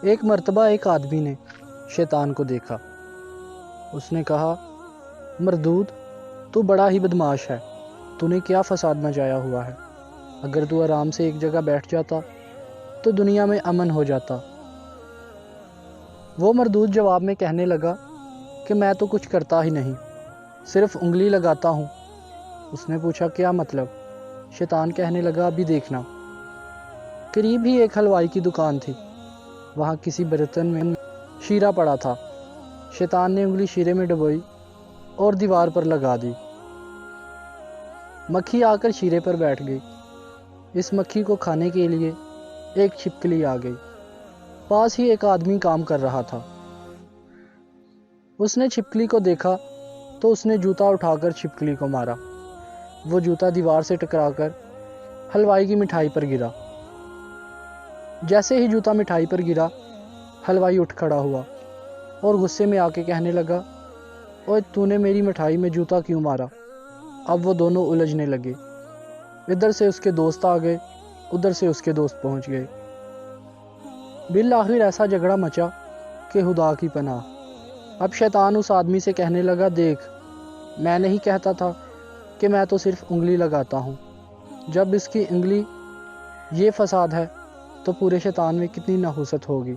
ایک مرتبہ ایک آدمی نے شیطان کو دیکھا۔ اس نے کہا، مردود، تو بڑا ہی بدماش ہے، تو نے کیا فساد مچایا ہوا ہے؟ اگر تو آرام سے ایک جگہ بیٹھ جاتا تو دنیا میں امن ہو جاتا۔ وہ مردود جواب میں کہنے لگا کہ میں تو کچھ کرتا ہی نہیں، صرف انگلی لگاتا ہوں۔ اس نے پوچھا، کیا مطلب؟ شیطان کہنے لگا، ابھی دیکھنا۔ قریب ہی ایک حلوائی کی دکان تھی، وہاں کسی برتن میں شیرہ پڑا تھا۔ شیطان نے انگلی شیرے میں ڈبوئی اور دیوار پر لگا دی۔ مکھی آ کر شیرے پر بیٹھ گئی۔ اس مکھی کو کھانے کے لیے ایک چھپکلی آ گئی۔ پاس ہی ایک آدمی کام کر رہا تھا۔ اس نے چھپکلی کو دیکھا تو اس نے جوتا اٹھا کر چھپکلی کو مارا۔ وہ جوتا دیوار سے ٹکرا کر حلوائی کی مٹھائی پر گرا۔ جیسے ہی جوتا مٹھائی پر گرا، حلوائی اٹھ کھڑا ہوا اور غصے میں آ کے کہنے لگا، اوے تو نے میری مٹھائی میں جوتا کیوں مارا؟ اب وہ دونوں الجھنے لگے۔ ادھر سے اس کے دوست آ گئے، ادھر سے اس کے دوست پہنچ گئے۔ بالآخر ایسا جھگڑا مچا کہ خدا کی پناہ۔ اب شیطان اس آدمی سے کہنے لگا، دیکھ، میں نہیں کہتا تھا کہ میں تو صرف انگلی لگاتا ہوں؟ جب اس کی انگلی یہ فساد ہے تو پورے شیطان میں کتنی نحوست ہوگی۔